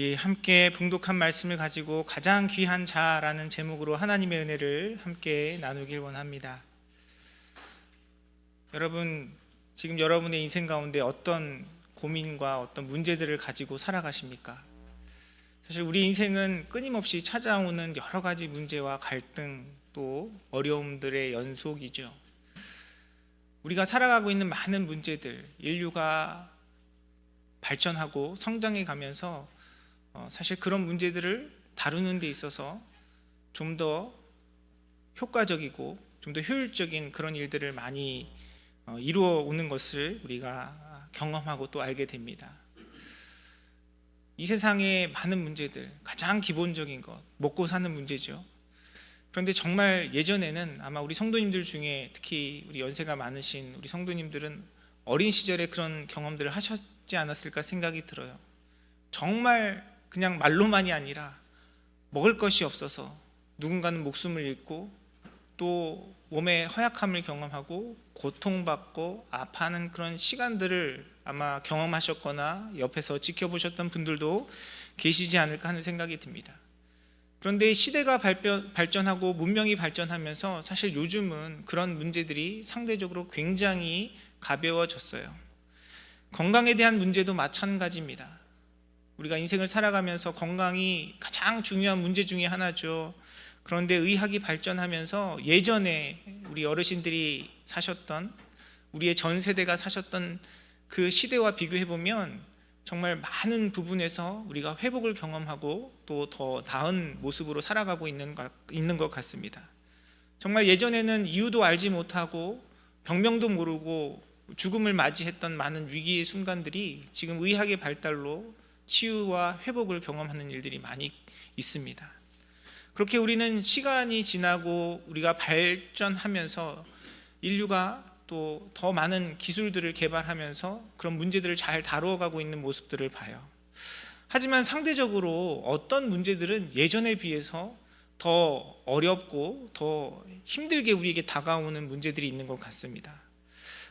우리 함께 봉독한 말씀을 가지고 가장 귀한 자라는 제목으로 하나님의 은혜를 함께 나누길 원합니다. 여러분, 지금 여러분의 인생 가운데 어떤 고민과 어떤 문제들을 가지고 살아가십니까? 사실 우리 인생은 끊임없이 찾아오는 여러 가지 문제와 갈등 또 어려움들의 연속이죠. 우리가 살아가고 있는 많은 문제들, 인류가 발전하고 성장해 가면서 사실 그런 문제들을 다루는 데 있어서 좀 더 효과적이고 좀 더 효율적인 그런 일들을 많이 이루어 오는 것을 우리가 경험하고 또 알게 됩니다. 이 세상의 많은 문제들, 가장 기본적인 것, 먹고 사는 문제죠. 그런데 정말 예전에는 아마 우리 성도님들 중에 특히 우리 연세가 많으신 우리 성도님들은 어린 시절에 그런 경험들을 하셨지 않았을까 생각이 들어요. 정말 그냥 말로만이 아니라 먹을 것이 없어서 누군가는 목숨을 잃고 또 몸의 허약함을 경험하고 고통받고 아파하는 그런 시간들을 아마 경험하셨거나 옆에서 지켜보셨던 분들도 계시지 않을까 하는 생각이 듭니다. 그런데 시대가 발전하고 문명이 발전하면서 사실 요즘은 그런 문제들이 상대적으로 굉장히 가벼워졌어요. 건강에 대한 문제도 마찬가지입니다. 우리가 인생을 살아가면서 건강이 가장 중요한 문제 중에 하나죠. 그런데 의학이 발전하면서 예전에 우리 어르신들이 사셨던, 우리의 전 세대가 사셨던 그 시대와 비교해보면 정말 많은 부분에서 우리가 회복을 경험하고 또 더 나은 모습으로 살아가고 있는 것 같습니다. 정말 예전에는 이유도 알지 못하고 병명도 모르고 죽음을 맞이했던 많은 위기의 순간들이 지금 의학의 발달로 치유와 회복을 경험하는 일들이 많이 있습니다. 그렇게 우리는 시간이 지나고 우리가 발전하면서 인류가 또 더 많은 기술들을 개발하면서 그런 문제들을 잘 다루어가고 있는 모습들을 봐요. 하지만 상대적으로 어떤 문제들은 예전에 비해서 더 어렵고 더 힘들게 우리에게 다가오는 문제들이 있는 것 같습니다.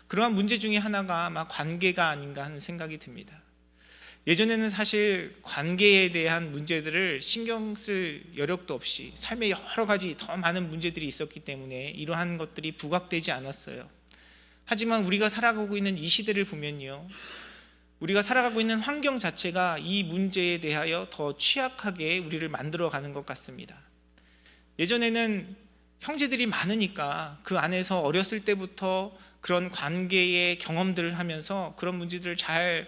그러한 문제 중에 하나가 아마 관계가 아닌가 하는 생각이 듭니다. 예전에는 사실 관계에 대한 문제들을 신경 쓸 여력도 없이 삶에 여러 가지 더 많은 문제들이 있었기 때문에 이러한 것들이 부각되지 않았어요. 하지만 우리가 살아가고 있는 이 시대를 보면요, 우리가 살아가고 있는 환경 자체가 이 문제에 대하여 더 취약하게 우리를 만들어가는 것 같습니다. 예전에는 형제들이 많으니까 그 안에서 어렸을 때부터 그런 관계의 경험들을 하면서 그런 문제들을 잘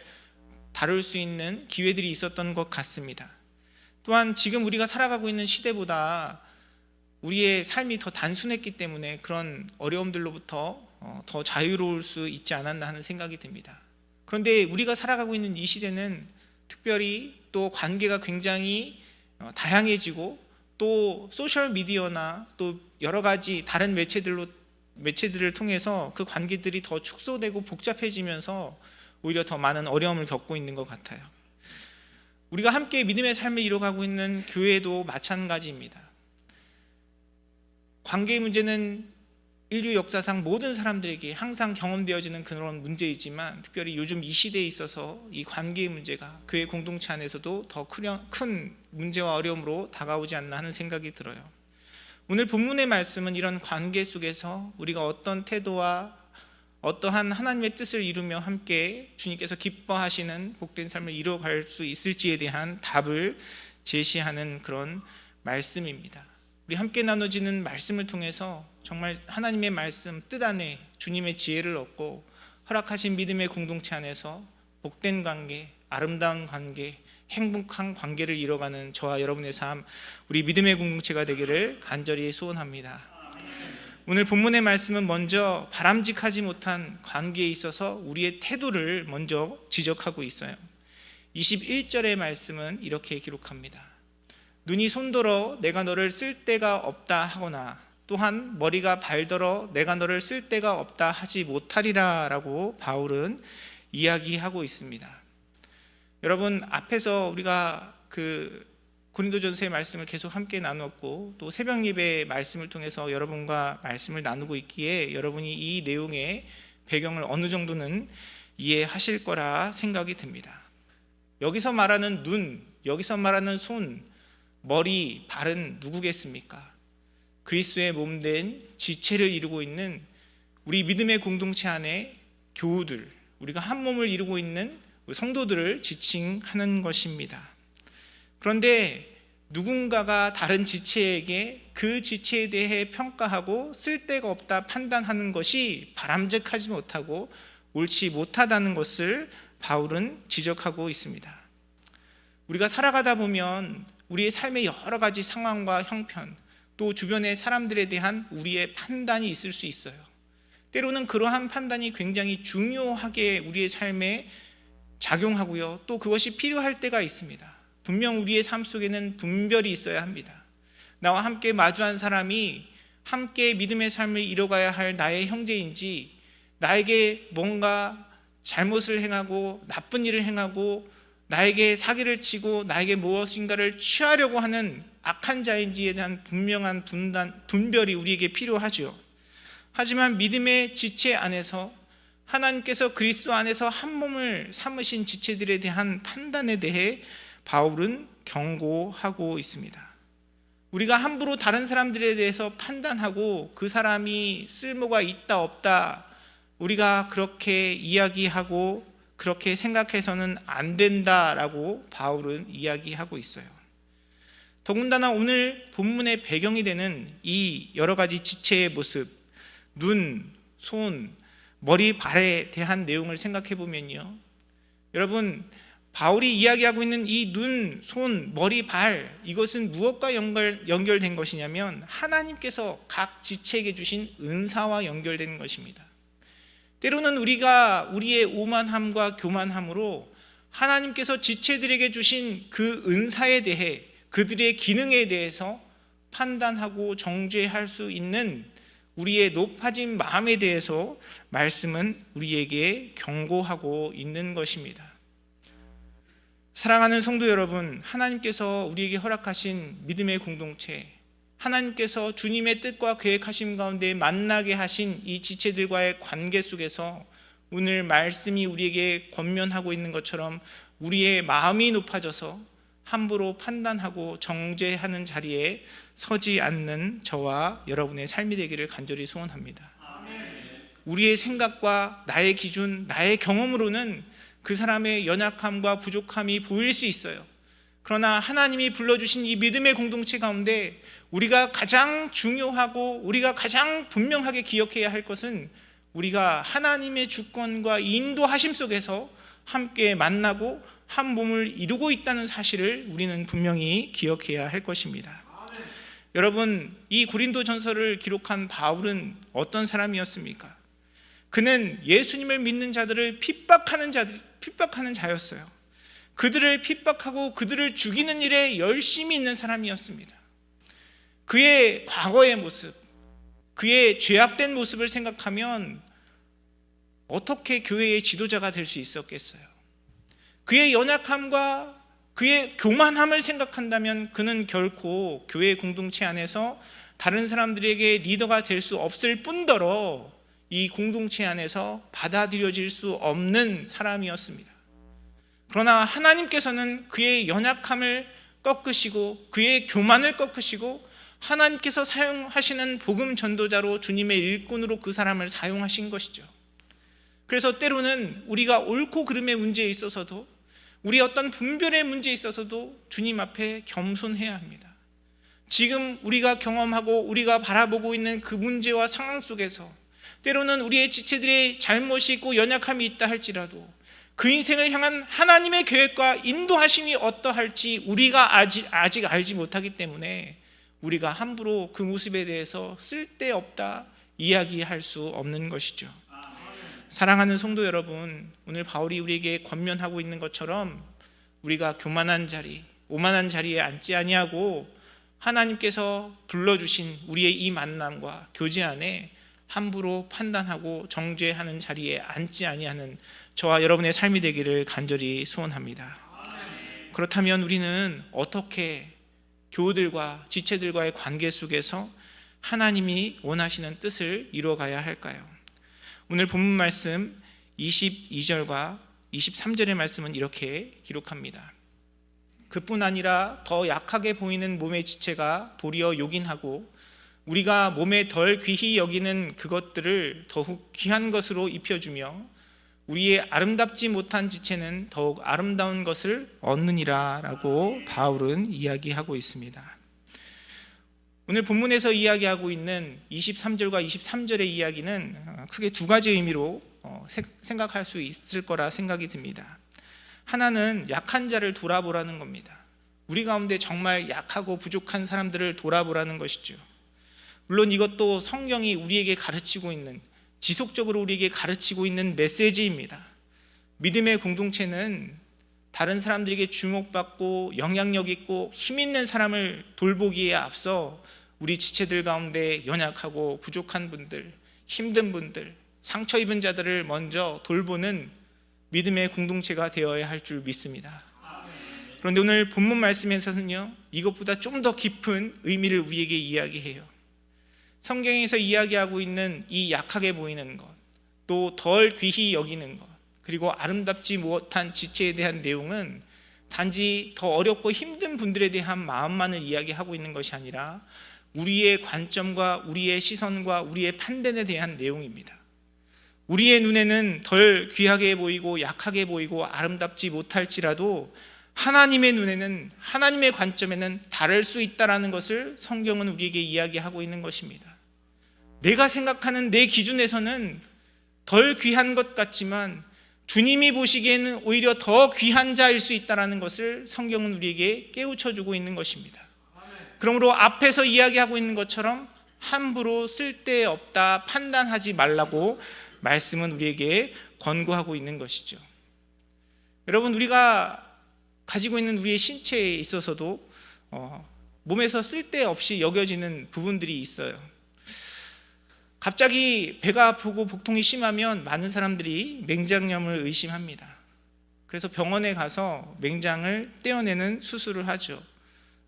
다룰 수 있는 기회들이 있었던 것 같습니다. 또한 지금 우리가 살아가고 있는 시대보다 우리의 삶이 더 단순했기 때문에 그런 어려움들로부터 더 자유로울 수 있지 않았나 하는 생각이 듭니다. 그런데 우리가 살아가고 있는 이 시대는 특별히 또 관계가 굉장히 다양해지고 또 소셜미디어나 또 여러 가지 다른 매체들을 통해서 그 관계들이 더 축소되고 복잡해지면서 오히려 더 많은 어려움을 겪고 있는 것 같아요. 우리가 함께 믿음의 삶을 이뤄가고 있는 교회도 마찬가지입니다. 관계의 문제는 인류 역사상 모든 사람들에게 항상 경험되어지는 그런 문제이지만 특별히 요즘 이 시대에 있어서 이 관계의 문제가 교회 공동체 안에서도 더 큰 문제와 어려움으로 다가오지 않나 하는 생각이 들어요. 오늘 본문의 말씀은 이런 관계 속에서 우리가 어떤 태도와 어떠한 하나님의 뜻을 이루며 함께 주님께서 기뻐하시는 복된 삶을 이루어갈 수 있을지에 대한 답을 제시하는 그런 말씀입니다. 우리 함께 나눠지는 말씀을 통해서 정말 하나님의 말씀 뜻 안에 주님의 지혜를 얻고 허락하신 믿음의 공동체 안에서 복된 관계, 아름다운 관계, 행복한 관계를 이뤄가는 저와 여러분의 삶, 우리 믿음의 공동체가 되기를 간절히 소원합니다. 오늘 본문의 말씀은 먼저 바람직하지 못한 관계에 있어서 우리의 태도를 먼저 지적하고 있어요. 21절의 말씀은 이렇게 기록합니다. 눈이 손들어 내가 너를 쓸 데가 없다 하거나 또한 머리가 발들어 내가 너를 쓸 데가 없다 하지 못하리라 라고 바울은 이야기하고 있습니다. 여러분, 앞에서 우리가 고린도전서의 말씀을 계속 함께 나눴고 또 새벽 예배의 말씀을 통해서 여러분과 말씀을 나누고 있기에 여러분이 이 내용의 배경을 어느 정도는 이해하실 거라 생각이 듭니다. 여기서 말하는 눈, 여기서 말하는 손, 머리, 발은 누구겠습니까? 그리스도의 몸된 지체를 이루고 있는 우리 믿음의 공동체 안에 교우들, 우리가 한 몸을 이루고 있는 성도들을 지칭하는 것입니다. 그런데 누군가가 다른 지체에게 그 지체에 대해 평가하고 쓸데가 없다 판단하는 것이 바람직하지 못하고 옳지 못하다는 것을 바울은 지적하고 있습니다. 우리가 살아가다 보면 우리의 삶의 여러 가지 상황과 형편, 또 주변의 사람들에 대한 우리의 판단이 있을 수 있어요. 때로는 그러한 판단이 굉장히 중요하게 우리의 삶에 작용하고요, 또 그것이 필요할 때가 있습니다. 분명 우리의 삶 속에는 분별이 있어야 합니다. 나와 함께 마주한 사람이 함께 믿음의 삶을 이뤄가야 할 나의 형제인지, 나에게 뭔가 잘못을 행하고 나쁜 일을 행하고 나에게 사기를 치고 나에게 무엇인가를 취하려고 하는 악한 자인지에 대한 분명한 분별이 우리에게 필요하죠. 하지만 믿음의 지체 안에서 하나님께서 그리스도 안에서 한 몸을 삼으신 지체들에 대한 판단에 대해 바울은 경고하고 있습니다. 우리가 함부로 다른 사람들에 대해서 판단하고 그 사람이 쓸모가 있다 없다 우리가 그렇게 이야기하고 그렇게 생각해서는 안 된다라고 바울은 이야기하고 있어요. 더군다나 오늘 본문의 배경이 되는 이 여러 가지 지체의 모습, 눈, 손, 머리, 발에 대한 내용을 생각해 보면요, 여러분, 바울이 이야기하고 있는 이 눈, 손, 머리, 발, 이것은 무엇과 연결된 것이냐면 하나님께서 각 지체에게 주신 은사와 연결된 것입니다. 때로는 우리가 우리의 오만함과 교만함으로 하나님께서 지체들에게 주신 그 은사에 대해, 그들의 기능에 대해서 판단하고 정죄할 수 있는 우리의 높아진 마음에 대해서 말씀은 우리에게 경고하고 있는 것입니다. 사랑하는 성도 여러분, 하나님께서 우리에게 허락하신 믿음의 공동체, 하나님께서 주님의 뜻과 계획하심 가운데 만나게 하신 이 지체들과의 관계 속에서 오늘 말씀이 우리에게 권면하고 있는 것처럼 우리의 마음이 높아져서 함부로 판단하고 정죄하는 자리에 서지 않는 저와 여러분의 삶이 되기를 간절히 소원합니다. 우리의 생각과 나의 기준, 나의 경험으로는 그 사람의 연약함과 부족함이 보일 수 있어요. 그러나 하나님이 불러주신 이 믿음의 공동체 가운데 우리가 가장 중요하고 우리가 가장 분명하게 기억해야 할 것은 우리가 하나님의 주권과 인도하심 속에서 함께 만나고 한 몸을 이루고 있다는 사실을 우리는 분명히 기억해야 할 것입니다. 여러분, 이 고린도전서를 기록한 바울은 어떤 사람이었습니까? 그는 예수님을 믿는 자들을 핍박하는 자였어요. 그들을 핍박하고 그들을 죽이는 일에 열심히 있는 사람이었습니다. 그의 과거의 모습, 그의 죄악된 모습을 생각하면 어떻게 교회의 지도자가 될 수 있었겠어요? 그의 연약함과 그의 교만함을 생각한다면 그는 결코 교회 공동체 안에서 다른 사람들에게 리더가 될 수 없을 뿐더러 이 공동체 안에서 받아들여질 수 없는 사람이었습니다. 그러나 하나님께서는 그의 연약함을 꺾으시고 그의 교만을 꺾으시고 하나님께서 사용하시는 복음 전도자로 주님의 일꾼으로 그 사람을 사용하신 것이죠. 그래서 때로는 우리가 옳고 그름의 문제에 있어서도, 우리 어떤 분별의 문제에 있어서도 주님 앞에 겸손해야 합니다. 지금 우리가 경험하고 우리가 바라보고 있는 그 문제와 상황 속에서 때로는 우리의 지체들의 잘못이 있고 연약함이 있다 할지라도 그 인생을 향한 하나님의 계획과 인도하심이 어떠할지 우리가 아직 알지 못하기 때문에 우리가 함부로 그 모습에 대해서 쓸데없다 이야기할 수 없는 것이죠. 사랑하는 성도 여러분, 오늘 바울이 우리에게 권면하고 있는 것처럼 우리가 교만한 자리, 오만한 자리에 앉지 아니하고 하나님께서 불러주신 우리의 이 만남과 교제 안에 함부로 판단하고 정죄하는 자리에 앉지 아니하는 저와 여러분의 삶이 되기를 간절히 소원합니다. 그렇다면 우리는 어떻게 교우들과 지체들과의 관계 속에서 하나님이 원하시는 뜻을 이루어가야 할까요? 오늘 본문 말씀 22절과 23절의 말씀은 이렇게 기록합니다. 그뿐 아니라 더 약하게 보이는 몸의 지체가 도리어 요긴하고 우리가 몸에 덜 귀히 여기는 그것들을 더욱 귀한 것으로 입혀주며 우리의 아름답지 못한 지체는 더욱 아름다운 것을 얻느니라 라고 바울은 이야기하고 있습니다. 오늘 본문에서 이야기하고 있는 23절과 23절의 이야기는 크게 두 가지 의미로 생각할 수 있을 거라 생각이 듭니다. 하나는 약한 자를 돌아보라는 겁니다. 우리 가운데 정말 약하고 부족한 사람들을 돌아보라는 것이죠. 물론 이것도 성경이 우리에게 가르치고 있는, 지속적으로 우리에게 가르치고 있는 메시지입니다. 믿음의 공동체는 다른 사람들에게 주목받고 영향력 있고 힘 있는 사람을 돌보기에 앞서 우리 지체들 가운데 연약하고 부족한 분들, 힘든 분들, 상처 입은 자들을 먼저 돌보는 믿음의 공동체가 되어야 할 줄 믿습니다. 그런데 오늘 본문 말씀에서는요, 이것보다 좀 더 깊은 의미를 우리에게 이야기해요. 성경에서 이야기하고 있는 이 약하게 보이는 것, 또 덜 귀히 여기는 것, 그리고 아름답지 못한 지체에 대한 내용은 단지 더 어렵고 힘든 분들에 대한 마음만을 이야기하고 있는 것이 아니라 우리의 관점과 우리의 시선과 우리의 판단에 대한 내용입니다. 우리의 눈에는 덜 귀하게 보이고 약하게 보이고 아름답지 못할지라도 하나님의 눈에는, 하나님의 관점에는 다를 수 있다는 것을 성경은 우리에게 이야기하고 있는 것입니다. 내가 생각하는 내 기준에서는 덜 귀한 것 같지만 주님이 보시기에는 오히려 더 귀한 자일 수 있다는 것을 성경은 우리에게 깨우쳐주고 있는 것입니다. 그러므로 앞에서 이야기하고 있는 것처럼 함부로 쓸데없다 판단하지 말라고 말씀은 우리에게 권고하고 있는 것이죠. 여러분, 우리가 가지고 있는 우리의 신체에 있어서도 몸에서 쓸데없이 여겨지는 부분들이 있어요. 갑자기 배가 아프고 복통이 심하면 많은 사람들이 맹장염을 의심합니다. 그래서 병원에 가서 맹장을 떼어내는 수술을 하죠.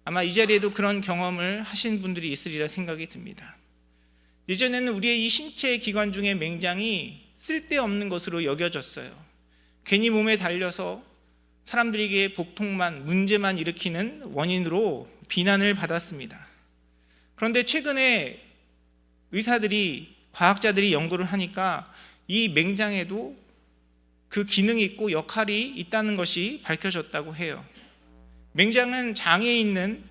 아마 이 자리에도 그런 경험을 하신 분들이 있으리라 생각이 듭니다. 예전에는 우리의 이 신체 기관 중에 맹장이 쓸데없는 것으로 여겨졌어요. 괜히 몸에 달려서 사람들에게 복통만, 문제만 일으키는 원인으로 비난을 받았습니다. 그런데 최근에 의사들이, 과학자들이 연구를 하니까 이 맹장에도 그 기능이 있고 역할이 있다는 것이 밝혀졌다고 해요. 맹장은 장에 있는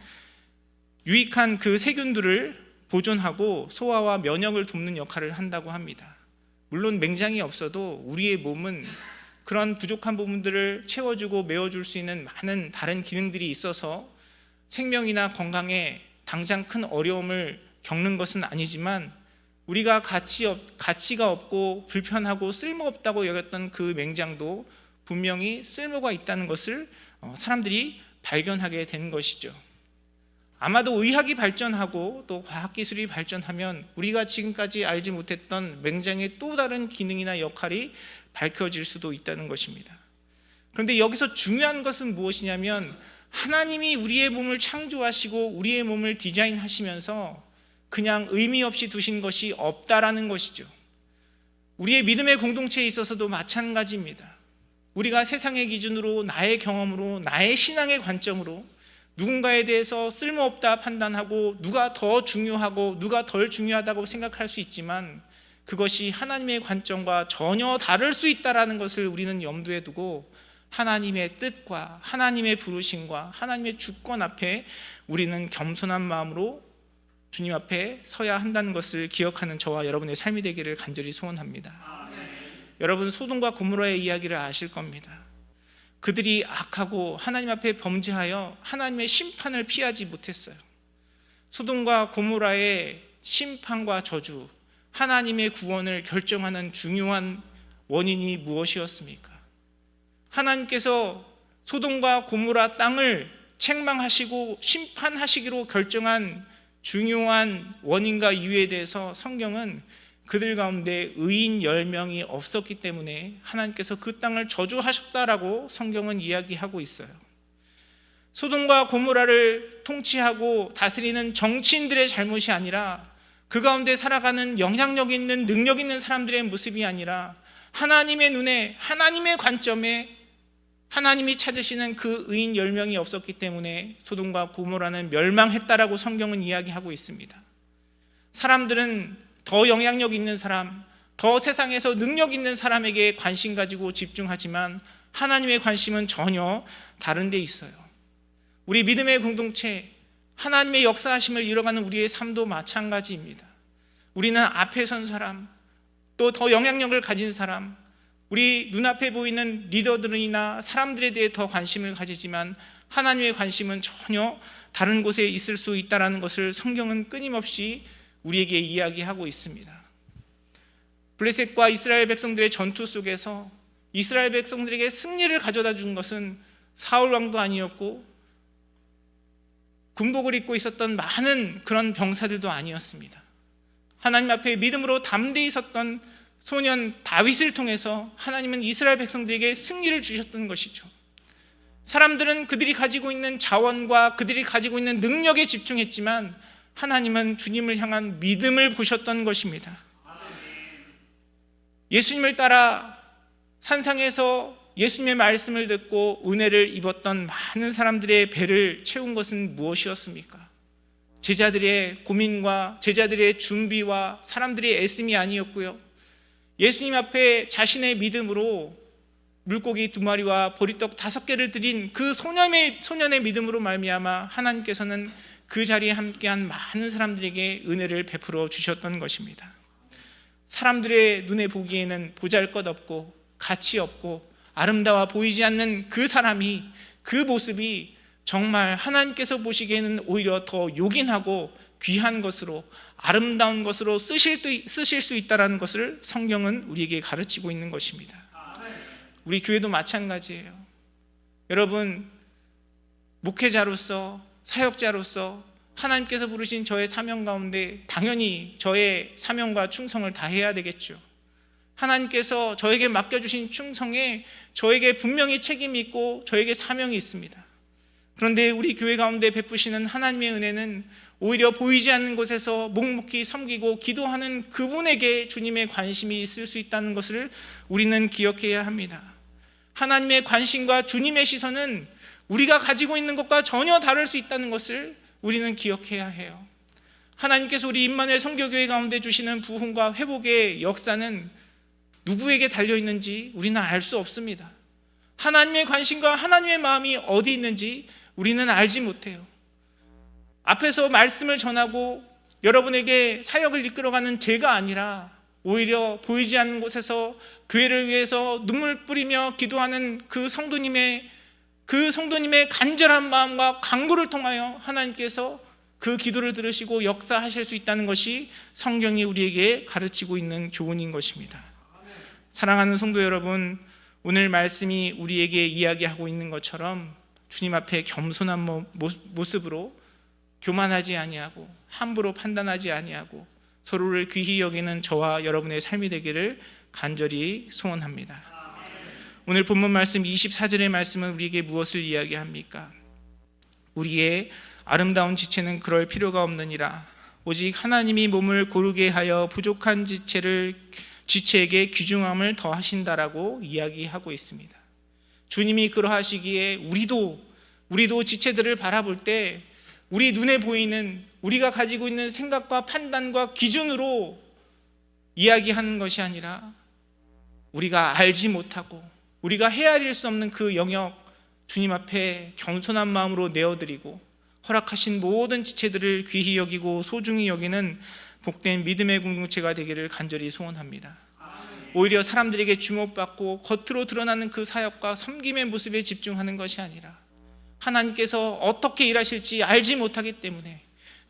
유익한 그 세균들을 보존하고 소화와 면역을 돕는 역할을 한다고 합니다. 물론 맹장이 없어도 우리의 몸은 그런 부족한 부분들을 채워주고 메워줄 수 있는 많은 다른 기능들이 있어서 생명이나 건강에 당장 큰 어려움을 겪는 것은 아니지만 우리가 가치가 없고 불편하고 쓸모없다고 여겼던 그 맹장도 분명히 쓸모가 있다는 것을 사람들이 발견하게 된 것이죠. 아마도 의학이 발전하고 또 과학기술이 발전하면 우리가 지금까지 알지 못했던 맹장의 또 다른 기능이나 역할이 밝혀질 수도 있다는 것입니다. 그런데 여기서 중요한 것은 무엇이냐면 하나님이 우리의 몸을 창조하시고 우리의 몸을 디자인하시면서 그냥 의미 없이 두신 것이 없다라는 것이죠. 우리의 믿음의 공동체에 있어서도 마찬가지입니다. 우리가 세상의 기준으로, 나의 경험으로, 나의 신앙의 관점으로 누군가에 대해서 쓸모없다 판단하고 누가 더 중요하고 누가 덜 중요하다고 생각할 수 있지만 그것이 하나님의 관점과 전혀 다를 수 있다는 것을 우리는 염두에 두고 하나님의 뜻과 하나님의 부르심과 하나님의 주권 앞에 우리는 겸손한 마음으로 주님 앞에 서야 한다는 것을 기억하는 저와 여러분의 삶이 되기를 간절히 소원합니다. 여러분, 소돔과 고모라의 이야기를 아실 겁니다. 그들이 악하고 하나님 앞에 범죄하여 하나님의 심판을 피하지 못했어요. 소돔과 고모라의 심판과 저주, 하나님의 구원을 결정하는 중요한 원인이 무엇이었습니까? 하나님께서 소돔과 고모라 땅을 책망하시고 심판하시기로 결정한 중요한 원인과 이유에 대해서 성경은 그들 가운데 의인 10명이 없었기 때문에 하나님께서 그 땅을 저주하셨다라고 성경은 이야기하고 있어요. 소돔과 고모라를 통치하고 다스리는 정치인들의 잘못이 아니라 그 가운데 살아가는 영향력 있는, 능력 있는 사람들의 모습이 아니라 하나님의 눈에, 하나님의 관점에 하나님이 찾으시는 그 의인 10명이 없었기 때문에 소돔과 고모라는 멸망했다라고 성경은 이야기하고 있습니다. 사람들은 더 영향력 있는 사람, 더 세상에서 능력 있는 사람에게 관심 가지고 집중하지만 하나님의 관심은 전혀 다른 데 있어요. 우리 믿음의 공동체, 하나님의 역사하심을 이뤄가는 우리의 삶도 마찬가지입니다. 우리는 앞에 선 사람, 또 더 영향력을 가진 사람, 우리 눈앞에 보이는 리더들이나 사람들에 대해 더 관심을 가지지만 하나님의 관심은 전혀 다른 곳에 있을 수 있다는 것을 성경은 끊임없이 우리에게 이야기하고 있습니다. 블레셋과 이스라엘 백성들의 전투 속에서 이스라엘 백성들에게 승리를 가져다 준 것은 사울 왕도 아니었고 군복을 입고 있었던 많은 그런 병사들도 아니었습니다. 하나님 앞에 믿음으로 담대히 섰던 소년 다윗을 통해서 하나님은 이스라엘 백성들에게 승리를 주셨던 것이죠. 사람들은 그들이 가지고 있는 자원과 그들이 가지고 있는 능력에 집중했지만 하나님은 주님을 향한 믿음을 보셨던 것입니다. 예수님을 따라 산상에서 예수님의 말씀을 듣고 은혜를 입었던 많은 사람들의 배를 채운 것은 무엇이었습니까? 제자들의 고민과 제자들의 준비와 사람들의 애씀이 아니었고요, 예수님 앞에 자신의 믿음으로 물고기 2마리와 보리떡 5개를 드린 그 소년의 믿음으로 말미암아 하나님께서는 그 자리에 함께한 많은 사람들에게 은혜를 베풀어 주셨던 것입니다. 사람들의 눈에 보기에는 보잘것없고 가치 없고 아름다워 보이지 않는 그 사람이, 그 모습이 정말 하나님께서 보시기에는 오히려 더 요긴하고 귀한 것으로, 아름다운 것으로 쓰실 수 있다는 것을 성경은 우리에게 가르치고 있는 것입니다. 우리 교회도 마찬가지예요. 여러분, 목회자로서, 사역자로서 하나님께서 부르신 저의 사명 가운데 당연히 저의 사명과 충성을 다해야 되겠죠. 하나님께서 저에게 맡겨주신 충성에 저에게 분명히 책임이 있고 저에게 사명이 있습니다. 그런데 우리 교회 가운데 베푸시는 하나님의 은혜는 오히려 보이지 않는 곳에서 묵묵히 섬기고 기도하는 그분에게 주님의 관심이 있을 수 있다는 것을 우리는 기억해야 합니다. 하나님의 관심과 주님의 시선은 우리가 가지고 있는 것과 전혀 다를 수 있다는 것을 우리는 기억해야 해요. 하나님께서 우리 임마누엘 선교교회 가운데 주시는 부흥과 회복의 역사는 누구에게 달려있는지 우리는 알 수 없습니다. 하나님의 관심과 하나님의 마음이 어디 있는지 우리는 알지 못해요. 앞에서 말씀을 전하고 여러분에게 사역을 이끌어가는 제가 아니라 오히려 보이지 않는 곳에서 교회를 위해서 눈물 뿌리며 기도하는 그 성도님의 간절한 마음과 간구를 통하여 하나님께서 그 기도를 들으시고 역사하실 수 있다는 것이 성경이 우리에게 가르치고 있는 교훈인 것입니다. 사랑하는 성도 여러분, 오늘 말씀이 우리에게 이야기하고 있는 것처럼 주님 앞에 겸손한 모습으로 교만하지 아니하고 함부로 판단하지 아니하고 서로를 귀히 여기는 저와 여러분의 삶이 되기를 간절히 소원합니다. 오늘 본문 말씀 24절의 말씀은 우리에게 무엇을 이야기합니까? 우리의 아름다운 지체는 그럴 필요가 없느니라. 오직 하나님이 몸을 고르게 하여 부족한 지체에게 귀중함을 더하신다라고 이야기하고 있습니다. 주님이 그러하시기에 우리도 지체들을 바라볼 때 우리 눈에 보이는 우리가 가지고 있는 생각과 판단과 기준으로 이야기하는 것이 아니라 우리가 알지 못하고 우리가 헤아릴 수 없는 그 영역 주님 앞에 겸손한 마음으로 내어드리고 허락하신 모든 지체들을 귀히 여기고 소중히 여기는 복된 믿음의 공동체가 되기를 간절히 소원합니다. 오히려 사람들에게 주목받고 겉으로 드러나는 그 사역과 섬김의 모습에 집중하는 것이 아니라 하나님께서 어떻게 일하실지 알지 못하기 때문에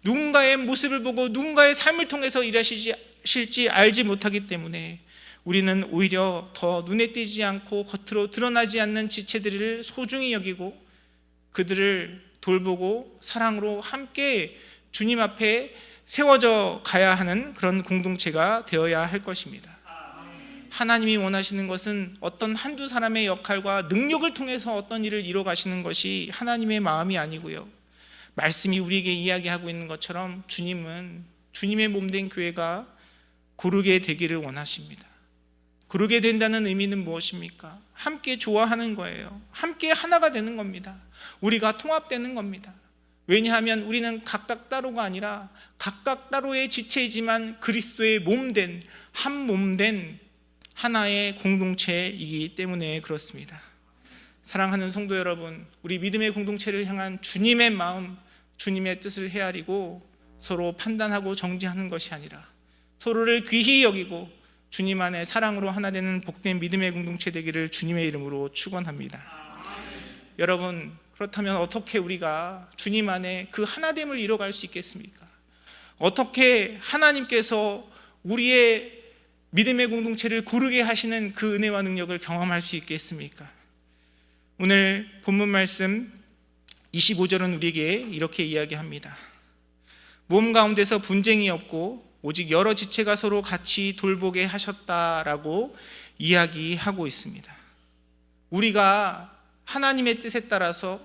누군가의 모습을 보고 누군가의 삶을 통해서 일하실지 알지 못하기 때문에 우리는 오히려 더 눈에 띄지 않고 겉으로 드러나지 않는 지체들을 소중히 여기고 그들을 돌보고 사랑으로 함께 주님 앞에 세워져 가야 하는 그런 공동체가 되어야 할 것입니다. 하나님이 원하시는 것은 어떤 한두 사람의 역할과 능력을 통해서 어떤 일을 이뤄 가시는 것이 하나님의 마음이 아니고요, 말씀이 우리에게 이야기하고 있는 것처럼 주님은 주님의 몸된 교회가 고르게 되기를 원하십니다. 고르게 된다는 의미는 무엇입니까? 함께 좋아하는 거예요. 함께 하나가 되는 겁니다. 우리가 통합되는 겁니다. 왜냐하면 우리는 각각 따로가 아니라 각각 따로의 지체이지만 그리스도의 몸된, 한 몸된 하나의 공동체이기 때문에 그렇습니다. 사랑하는 성도 여러분, 우리 믿음의 공동체를 향한 주님의 마음, 주님의 뜻을 헤아리고 서로 판단하고 정죄하는 것이 아니라 서로를 귀히 여기고 주님 안에 사랑으로 하나 되는 복된 믿음의 공동체 되기를 주님의 이름으로 축원합니다. 여러분, 그렇다면 어떻게 우리가 주님 안에 그 하나됨을 이뤄갈 수 있겠습니까? 어떻게 하나님께서 우리의 믿음의 공동체를 고르게 하시는 그 은혜와 능력을 경험할 수 있겠습니까? 오늘 본문 말씀 25절은 우리에게 이렇게 이야기합니다. 몸 가운데서 분쟁이 없고 오직 여러 지체가 서로 같이 돌보게 하셨다라고 이야기하고 있습니다. 우리가 하나님의 뜻에 따라서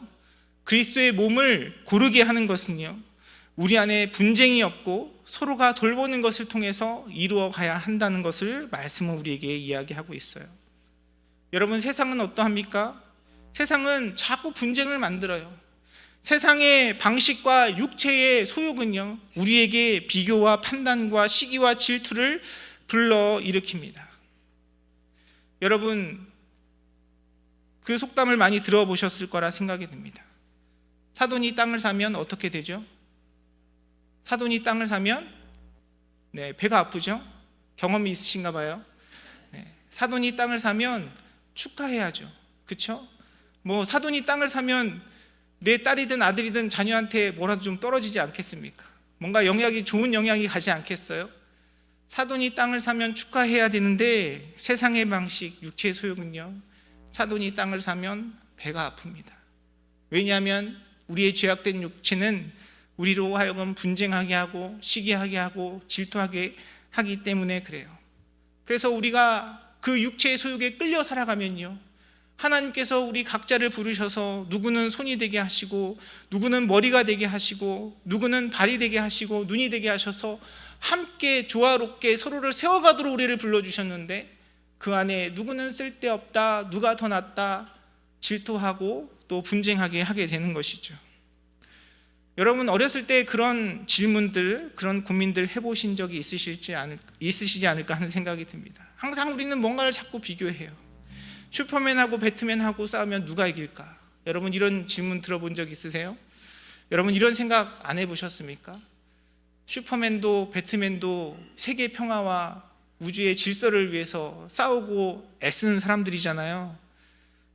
그리스도의 몸을 고르게 하는 것은요, 우리 안에 분쟁이 없고 서로가 돌보는 것을 통해서 이루어 가야 한다는 것을 말씀은 우리에게 이야기하고 있어요. 여러분, 세상은 어떠합니까? 세상은 자꾸 분쟁을 만들어요. 세상의 방식과 육체의 소욕은요, 우리에게 비교와 판단과 시기와 질투를 불러일으킵니다. 여러분, 그 속담을 많이 들어보셨을 거라 생각이 듭니다. 사돈이 땅을 사면 어떻게 되죠? 사돈이 땅을 사면 배가 아프죠? 경험이 있으신가 봐요. 사돈이 땅을 사면 축하해야죠. 그렇죠? 사돈이 땅을 사면 내 딸이든 아들이든 자녀한테 뭐라도 좀 떨어지지 않겠습니까? 뭔가 좋은 영향이 가지 않겠어요? 사돈이 땅을 사면 축하해야 되는데 세상의 방식, 육체의 소욕은요, 사돈이 땅을 사면 배가 아픕니다. 왜냐하면 우리의 죄악된 육체는 우리로 하여금 분쟁하게 하고 시기하게 하고 질투하게 하기 때문에 그래요. 그래서 우리가 그 육체의 소욕에 끌려 살아가면요, 하나님께서 우리 각자를 부르셔서 누구는 손이 되게 하시고 누구는 머리가 되게 하시고 누구는 발이 되게 하시고 눈이 되게 하셔서 함께 조화롭게 서로를 세워가도록 우리를 불러주셨는데 그 안에 누구는 쓸데없다, 누가 더 낫다 질투하고 또 분쟁하게 하게 되는 것이죠. 여러분, 어렸을 때 그런 질문들, 그런 고민들 해보신 적이 있으시지 않을까 하는 생각이 듭니다. 항상 우리는 뭔가를 자꾸 비교해요. 슈퍼맨하고 배트맨하고 싸우면 누가 이길까? 여러분, 이런 질문 들어본 적 있으세요? 여러분, 이런 생각 안 해보셨습니까? 슈퍼맨도 배트맨도 세계 평화와 우주의 질서를 위해서 싸우고 애쓰는 사람들이잖아요.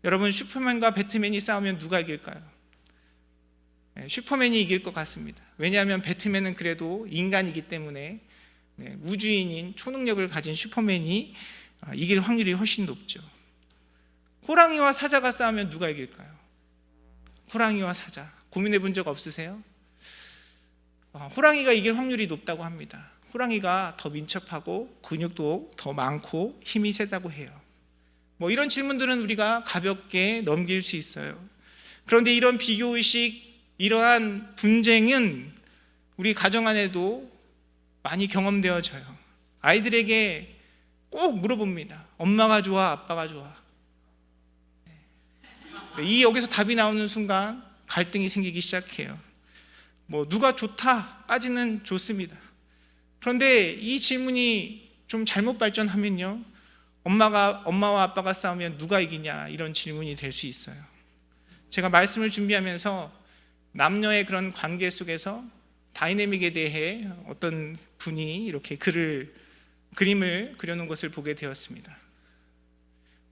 여러분, 슈퍼맨과 배트맨이 싸우면 누가 이길까요? 슈퍼맨이 이길 것 같습니다. 왜냐하면 배트맨은 그래도 인간이기 때문에 우주인인 초능력을 가진 슈퍼맨이 이길 확률이 훨씬 높죠. 호랑이와 사자가 싸우면 누가 이길까요? 호랑이와 사자, 고민해 본 적 없으세요? 호랑이가 이길 확률이 높다고 합니다. 호랑이가 더 민첩하고 근육도 더 많고 힘이 세다고 해요. 이런 질문들은 우리가 가볍게 넘길 수 있어요. 그런데 이런 비교의식, 이러한 분쟁은 우리 가정 안에도 많이 경험되어져요. 아이들에게 꼭 물어봅니다. 엄마가 좋아, 아빠가 좋아? 여기서 답이 나오는 순간 갈등이 생기기 시작해요. 누가 좋다까지는 좋습니다. 그런데 이 질문이 좀 잘못 발전하면요, 엄마와 아빠가 싸우면 누가 이기냐, 이런 질문이 될 수 있어요. 제가 말씀을 준비하면서 남녀의 그런 관계 속에서 다이내믹에 대해 어떤 분이 이렇게 그림을 그려놓은 것을 보게 되었습니다.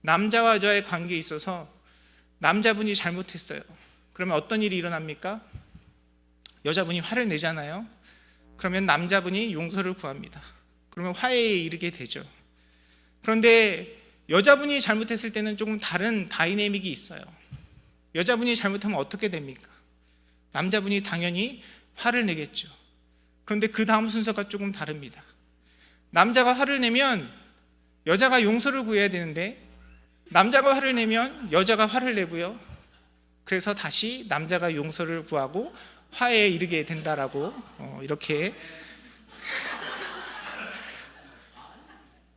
남자와 여자의 관계에 있어서 남자분이 잘못했어요. 그러면 어떤 일이 일어납니까? 여자분이 화를 내잖아요. 그러면 남자분이 용서를 구합니다. 그러면 화해에 이르게 되죠. 그런데 여자분이 잘못했을 때는 조금 다른 다이내믹이 있어요. 여자분이 잘못하면 어떻게 됩니까? 남자분이 당연히 화를 내겠죠. 그런데 그 다음 순서가 조금 다릅니다. 남자가 화를 내면 여자가 용서를 구해야 되는데 남자가 화를 내면 여자가 화를 내고요. 그래서 다시 남자가 용서를 구하고 화해에 이르게 된다라고 이렇게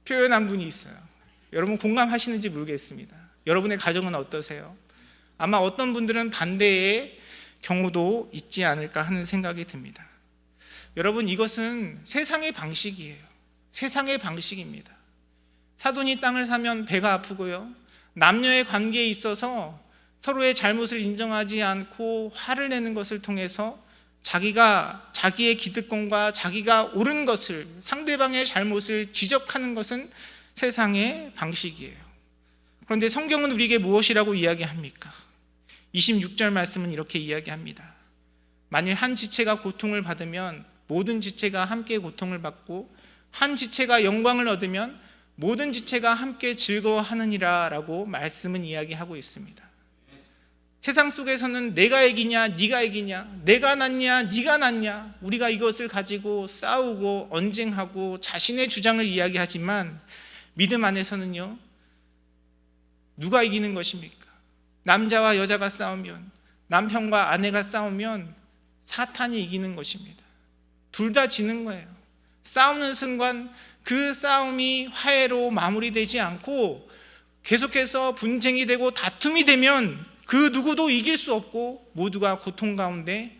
표현한 분이 있어요. 여러분 공감하시는지 모르겠습니다. 여러분의 가정은 어떠세요? 아마 어떤 분들은 반대의 경우도 있지 않을까 하는 생각이 듭니다. 여러분, 이것은 세상의 방식이에요. 세상의 방식입니다. 사돈이 땅을 사면 배가 아프고요, 남녀의 관계에 있어서 서로의 잘못을 인정하지 않고 화를 내는 것을 통해서 자기의 기득권과 자기가 옳은 것을, 상대방의 잘못을 지적하는 것은 세상의 방식이에요. 그런데 성경은 우리에게 무엇이라고 이야기합니까? 26절 말씀은 이렇게 이야기합니다. 만일 한 지체가 고통을 받으면 모든 지체가 함께 고통을 받고, 한 지체가 영광을 얻으면 모든 지체가 함께 즐거워하느니라 라고 말씀은 이야기하고 있습니다. 세상 속에서는 내가 이기냐 네가 이기냐, 내가 낫냐 네가 낫냐, 우리가 이것을 가지고 싸우고 언쟁하고 자신의 주장을 이야기하지만, 믿음 안에서는요, 누가 이기는 것입니까? 남자와 여자가 싸우면, 남편과 아내가 싸우면 사탄이 이기는 것입니다. 둘 다 지는 거예요. 싸우는 순간 그 싸움이 화해로 마무리되지 않고 계속해서 분쟁이 되고 다툼이 되면 그 누구도 이길 수 없고 모두가 고통 가운데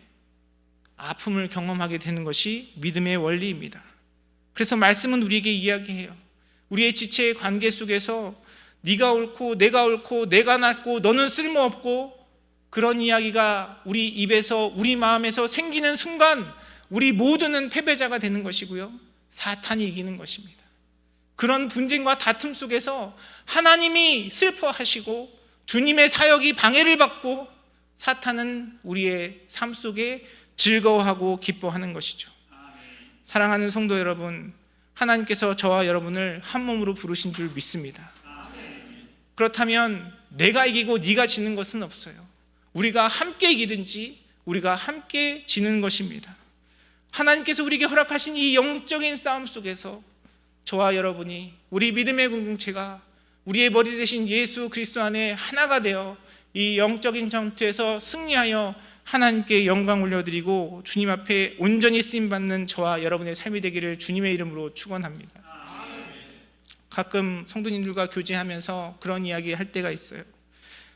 아픔을 경험하게 되는 것이 믿음의 원리입니다. 그래서 말씀은 우리에게 이야기해요. 우리의 지체의 관계 속에서 네가 옳고 내가 낫고 너는 쓸모없고, 그런 이야기가 우리 입에서, 우리 마음에서 생기는 순간 우리 모두는 패배자가 되는 것이고요, 사탄이 이기는 것입니다. 그런 분쟁과 다툼 속에서 하나님이 슬퍼하시고 주님의 사역이 방해를 받고, 사탄은 우리의 삶 속에 즐거워하고 기뻐하는 것이죠. 사랑하는 성도 여러분, 하나님께서 저와 여러분을 한 몸으로 부르신 줄 믿습니다. 그렇다면 내가 이기고 네가 지는 것은 없어요. 우리가 함께 이기든지 우리가 함께 지는 것입니다. 하나님께서 우리에게 허락하신 이 영적인 싸움 속에서 저와 여러분이, 우리 믿음의 공동체가 우리의 머리 대신 예수 그리스도 안에 하나가 되어 이 영적인 전투에서 승리하여 하나님께 영광 올려드리고 주님 앞에 온전히 쓰임받는 저와 여러분의 삶이 되기를 주님의 이름으로 축원합니다. 가끔 성도님들과 교제하면서 그런 이야기 할 때가 있어요.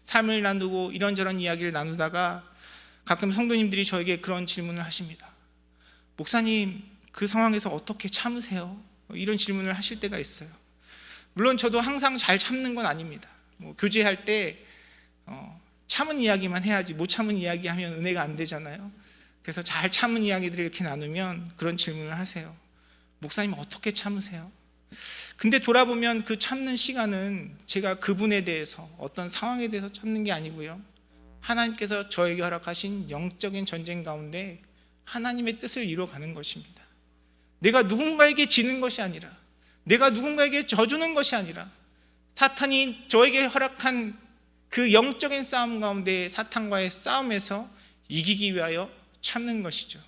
삶을 나누고 이런저런 이야기를 나누다가 가끔 성도님들이 저에게 그런 질문을 하십니다. 목사님, 그 상황에서 어떻게 참으세요? 이런 질문을 하실 때가 있어요. 물론 저도 항상 잘 참는 건 아닙니다. 교제할 때 참은 이야기만 해야지 못 참은 이야기 하면 은혜가 안 되잖아요. 그래서 잘 참은 이야기들을 이렇게 나누면 그런 질문을 하세요. 목사님, 어떻게 참으세요? 근데 돌아보면 그 참는 시간은 제가 그분에 대해서, 어떤 상황에 대해서 참는 게 아니고요, 하나님께서 저에게 허락하신 영적인 전쟁 가운데 하나님의 뜻을 이루어가는 것입니다. 내가 누군가에게 지는 것이 아니라, 내가 누군가에게 져주는 것이 아니라, 사탄이 저에게 허락한 그 영적인 싸움 가운데 사탄과의 싸움에서 이기기 위하여 참는 것이죠.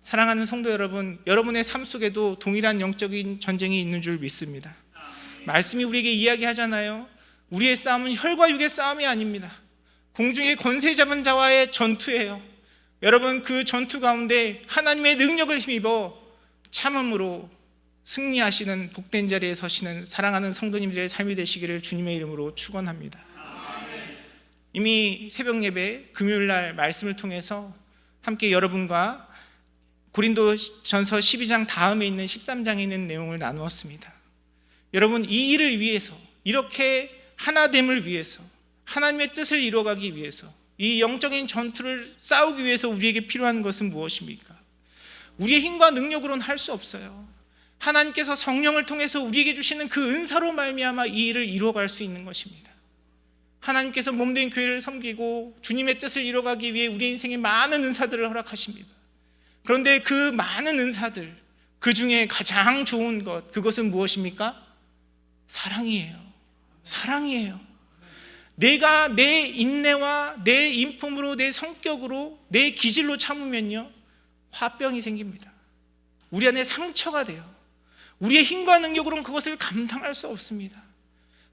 사랑하는 성도 여러분, 여러분의 삶 속에도 동일한 영적인 전쟁이 있는 줄 믿습니다. 말씀이 우리에게 이야기하잖아요. 우리의 싸움은 혈과 육의 싸움이 아닙니다. 공중의 권세 잡은 자와의 전투예요. 여러분, 그 전투 가운데 하나님의 능력을 힘입어 참음으로 승리하시는 복된 자리에 서시는 사랑하는 성도님들의 삶이 되시기를 주님의 이름으로 축원합니다. 이미 새벽 예배 금요일날 말씀을 통해서 함께 여러분과 고린도전서 12장 다음에 있는 13장에 있는 내용을 나누었습니다. 여러분, 이 일을 위해서, 이렇게 하나됨을 위해서, 하나님의 뜻을 이루어가기 위해서, 이 영적인 전투를 싸우기 위해서 우리에게 필요한 것은 무엇입니까? 우리의 힘과 능력으로는 할 수 없어요. 하나님께서 성령을 통해서 우리에게 주시는 그 은사로 말미암아 이 일을 이루어갈 수 있는 것입니다. 하나님께서 몸된 교회를 섬기고 주님의 뜻을 이루어가기 위해 우리 인생에 많은 은사들을 허락하십니다. 그런데 그 많은 은사들, 그 중에 가장 좋은 것, 그것은 무엇입니까? 사랑이에요. 사랑이에요. 내가 내 인내와 내 인품으로, 내 성격으로, 내 기질로 참으면요, 화병이 생깁니다. 우리 안에 상처가 돼요. 우리의 힘과 능력으로는 그것을 감당할 수 없습니다.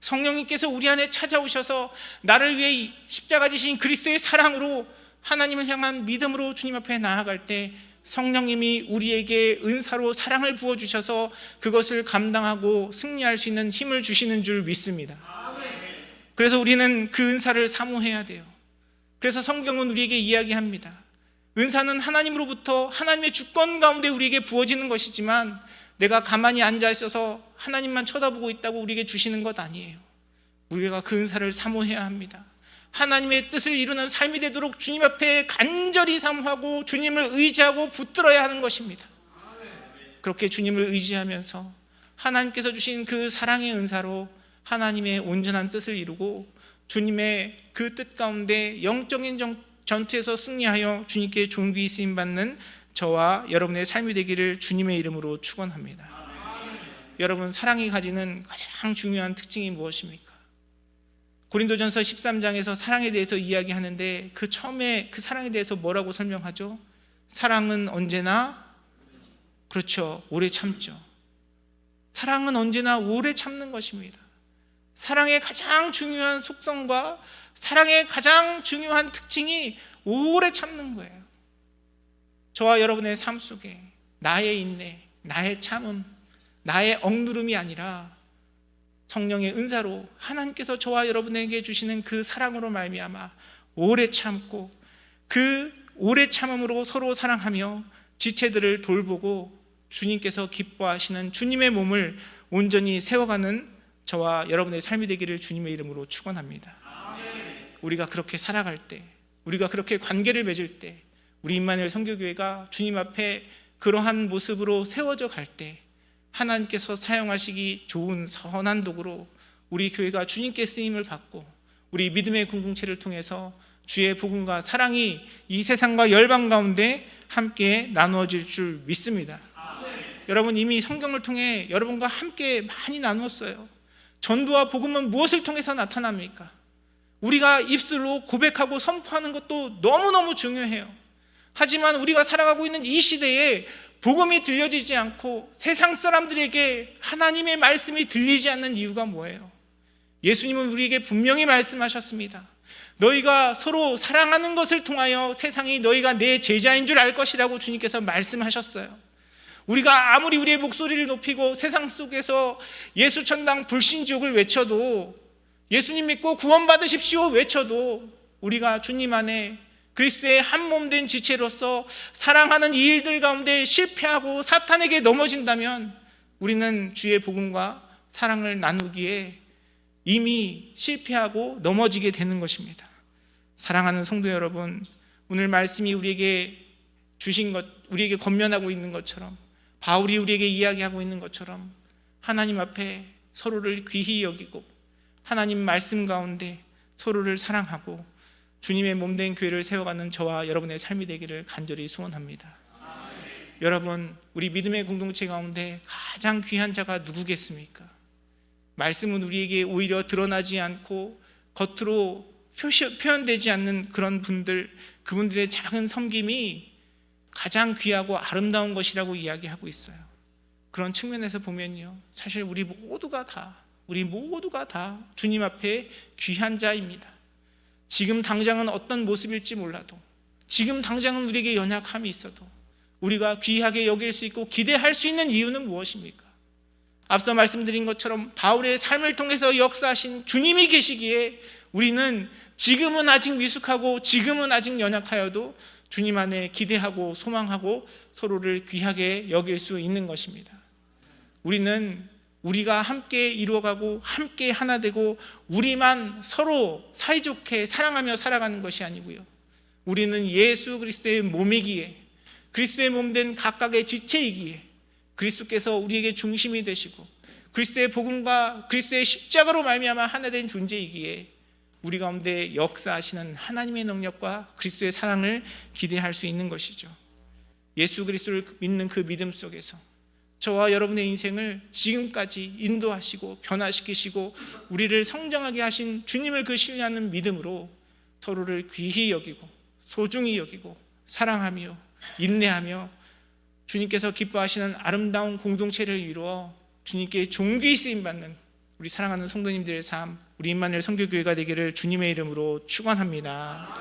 성령님께서 우리 안에 찾아오셔서 나를 위해 십자가 지신 그리스도의 사랑으로 하나님을 향한 믿음으로 주님 앞에 나아갈 때 성령님이 우리에게 은사로 사랑을 부어주셔서 그것을 감당하고 승리할 수 있는 힘을 주시는 줄 믿습니다. 그래서 우리는 그 은사를 사모해야 돼요. 그래서 성경은 우리에게 이야기합니다. 은사는 하나님으로부터 하나님의 주권 가운데 우리에게 부어지는 것이지만 내가 가만히 앉아 있어서 하나님만 쳐다보고 있다고 우리에게 주시는 것 아니에요. 우리가 그 은사를 사모해야 합니다. 하나님의 뜻을 이루는 삶이 되도록 주님 앞에 간절히 사모하고 주님을 의지하고 붙들어야 하는 것입니다. 그렇게 주님을 의지하면서 하나님께서 주신 그 사랑의 은사로 하나님의 온전한 뜻을 이루고 주님의 그 뜻 가운데 영적인 전투에서 승리하여 주님께 존귀 쓰임받는 저와 여러분의 삶이 되기를 주님의 이름으로 축원합니다. 여러분, 사랑이 가지는 가장 중요한 특징이 무엇입니까? 고린도전서 13장에서 사랑에 대해서 이야기하는데 그 처음에 그 사랑에 대해서 뭐라고 설명하죠? 사랑은 언제나, 그렇죠, 오래 참죠. 사랑은 언제나 오래 참는 것입니다. 사랑의 가장 중요한 속성과 사랑의 가장 중요한 특징이 오래 참는 거예요. 저와 여러분의 삶 속에 나의 인내, 나의 참음, 나의 억누름이 아니라 성령의 은사로 하나님께서 저와 여러분에게 주시는 그 사랑으로 말미암아 오래 참고 그 오래 참음으로 서로 사랑하며 지체들을 돌보고 주님께서 기뻐하시는 주님의 몸을 온전히 세워가는 저와 여러분의 삶이 되기를 주님의 이름으로 축원합니다. 우리가 그렇게 살아갈 때, 우리가 그렇게 관계를 맺을 때, 우리 임마누엘 선교교회가 주님 앞에 그러한 모습으로 세워져 갈 때 하나님께서 사용하시기 좋은 선한 도구로 우리 교회가 주님께 쓰임을 받고 우리 믿음의 공동체를 통해서 주의 복음과 사랑이 이 세상과 열방 가운데 함께 나누어질 줄 믿습니다. 여러분, 이미 성경을 통해 여러분과 함께 많이 나누었어요. 전도와 복음은 무엇을 통해서 나타납니까? 우리가 입술로 고백하고 선포하는 것도 너무너무 중요해요. 하지만 우리가 살아가고 있는 이 시대에 복음이 들려지지 않고 세상 사람들에게 하나님의 말씀이 들리지 않는 이유가 뭐예요? 예수님은 우리에게 분명히 말씀하셨습니다. 너희가 서로 사랑하는 것을 통하여 세상이 너희가 내 제자인 줄 알 것이라고 주님께서 말씀하셨어요. 우리가 아무리 우리의 목소리를 높이고 세상 속에서 예수 천당 불신지옥을 외쳐도, 예수님 믿고 구원받으십시오 외쳐도, 우리가 주님 안에 그리스도의 한 몸 된 지체로서 사랑하는 이 일들 가운데 실패하고 사탄에게 넘어진다면 우리는 주의 복음과 사랑을 나누기에 이미 실패하고 넘어지게 되는 것입니다. 사랑하는 성도 여러분, 오늘 말씀이 우리에게 주신 것, 우리에게 권면하고 있는 것처럼, 바울이 우리에게 이야기하고 있는 것처럼 하나님 앞에 서로를 귀히 여기고 하나님 말씀 가운데 서로를 사랑하고 주님의 몸된 교회를 세워가는 저와 여러분의 삶이 되기를 간절히 소원합니다. 여러분, 우리 믿음의 공동체 가운데 가장 귀한 자가 누구겠습니까? 말씀은 우리에게 오히려 드러나지 않고 겉으로 표현되지 않는 그런 분들, 그분들의 작은 섬김이 가장 귀하고 아름다운 것이라고 이야기하고 있어요. 그런 측면에서 보면요, 사실 우리 모두가 다 주님 앞에 귀한 자입니다. 지금 당장은 어떤 모습일지 몰라도, 지금 당장은 우리에게 연약함이 있어도 우리가 귀하게 여길 수 있고 기대할 수 있는 이유는 무엇입니까? 앞서 말씀드린 것처럼 바울의 삶을 통해서 역사하신 주님이 계시기에 우리는 지금은 아직 미숙하고 지금은 아직 연약하여도 주님 안에 기대하고 소망하고 서로를 귀하게 여길 수 있는 것입니다. 우리는 우리가 함께 이루어가고 함께 하나 되고 우리만 서로 사이좋게 사랑하며 살아가는 것이 아니고요, 우리는 예수 그리스도의 몸이기에, 그리스도의 몸된 각각의 지체이기에 그리스도께서 우리에게 중심이 되시고 그리스도의 복음과 그리스도의 십자가로 말미암아 하나 된 존재이기에 우리 가운데 역사하시는 하나님의 능력과 그리스도의 사랑을 기대할 수 있는 것이죠. 예수 그리스도를 믿는 그 믿음 속에서 저와 여러분의 인생을 지금까지 인도하시고 변화시키시고 우리를 성장하게 하신 주님을 그 신뢰하는 믿음으로 서로를 귀히 여기고 소중히 여기고 사랑하며 인내하며 주님께서 기뻐하시는 아름다운 공동체를 이루어 주님께 존귀 쓰임받는 우리 사랑하는 성도님들의 삶, 우리 임마누엘 선교교회가 되기를 주님의 이름으로 축원합니다.